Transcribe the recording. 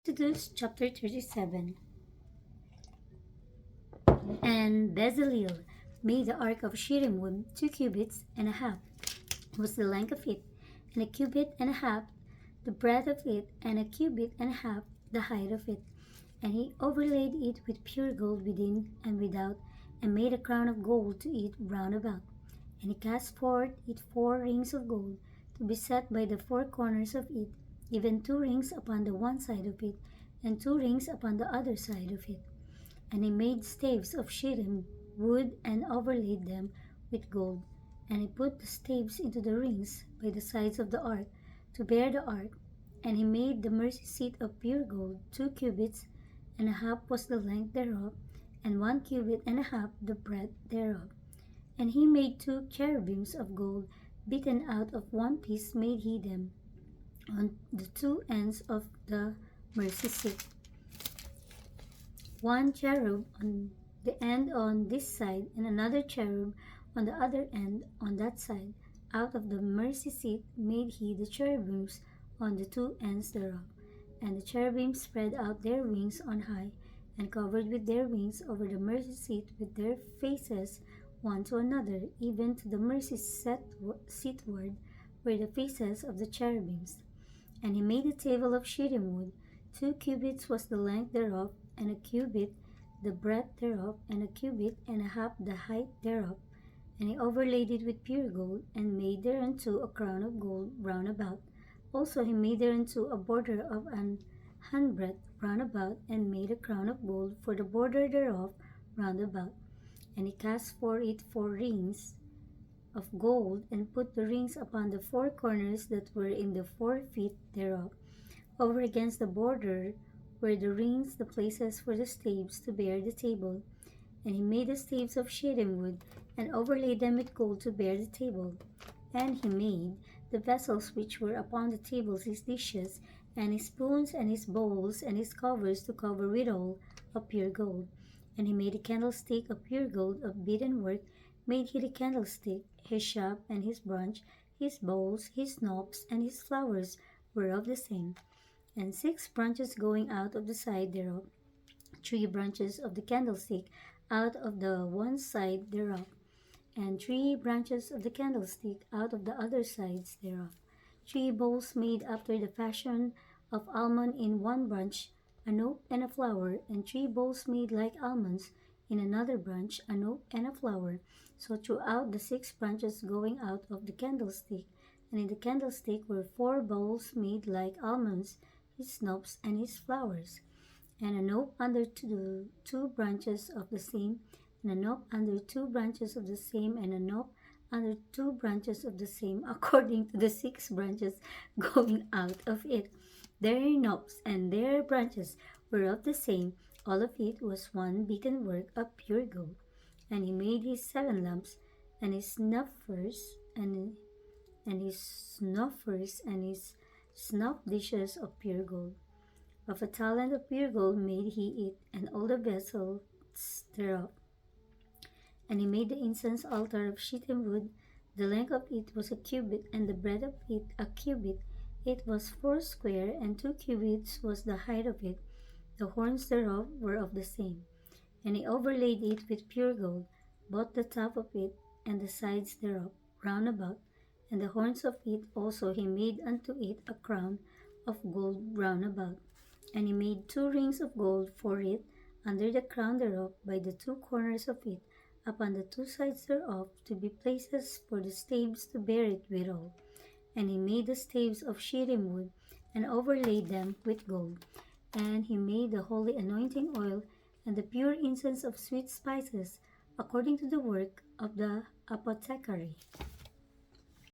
Exodus chapter 37. And Bezaleel made the ark of shittim wood 2 cubits and a half was the length of it, and a cubit and a half the breadth of it, and a cubit and a half the height of it. And he overlaid it with pure gold within and without, and made a crown of gold to it round about. And he cast forth it 4 rings of gold to be set by the 4 corners of it, even 2 rings upon the one side of it, and 2 rings upon the other side of it. And he made staves of shittim wood and overlaid them with gold. And he put the staves into the rings by the sides of the ark to bear the ark. And he made the mercy seat of pure gold. 2 cubits and a half was the length thereof, and 1 cubit and a half the breadth thereof. And he made 2 cherubims of gold, beaten out of one piece made he them on the 2 ends of the mercy seat. 1 cherub on the end on this side, and another cherub on the other end on that side. Out of the mercy seat made he the cherubims on the 2 ends thereof. And the cherubim spread out their wings on high, and covered with their wings over the mercy seat with their faces one to another, even to the mercy seatward were the faces of the cherubims. And he made a table of shittim wood. 2 cubits was the length thereof, and a cubit the breadth thereof, and a cubit and a half the height thereof. And he overlaid it with pure gold, and made thereunto a crown of gold round about. Also he made thereunto a border of an handbreadth round about, and made a crown of gold for the border thereof round about. And he cast for it 4 rings of gold, and put the rings upon the 4 corners that were in the 4 feet thereof. Over against the border were the rings, the places for the staves to bear the table. And he made the staves of shittim wood, and overlaid them with gold to bear the table. And he made the vessels which were upon the tables his dishes, and his spoons, and his bowls, and his covers to cover withal of pure gold. And he made a candlestick of pure gold of beaten work, made he the candlestick, his shaft, and his branch, his bowls, his knops, and his flowers were of the same. And 6 branches going out of the side thereof, 3 branches of the candlestick out of the one side thereof, and 3 branches of the candlestick out of the other sides thereof. 3 bowls made after the fashion of almond in one branch, a knope and a flower, and 3 bowls made like almonds in another branch, a knope and a flower. So throughout the 6 branches going out of the candlestick, and in the candlestick were 4 bowls made like almonds, his knops and his flowers, and a knope under two branches of the same, and a knope under 2 branches of the same, and a knope under 2 branches of the same, according to the 6 branches going out of it. Their knops and their branches were of the same. All of it was one beaten work of pure gold. And he made his 7 lamps, and his snuffers, and his snuffers, and his snuff dishes of pure gold. Of a talent of pure gold made he it, and all the vessels thereof. And he made the incense altar of shittim wood. The length of it was a cubit, and the breadth of it a cubit. It was 4 square, and 2 cubits was the height of it. The horns thereof were of the same. And he overlaid it with pure gold, both the top of it and the sides thereof round about, and the horns of it also he made unto it a crown of gold round about. And he made 2 rings of gold for it under the crown thereof by the 2 corners of it, upon the 2 sides thereof, to be places for the staves to bear it withal. And he made the staves of shittim wood, and overlaid them with gold. And he made the holy anointing oil, and the pure incense of sweet spices, according to the work of the apothecary.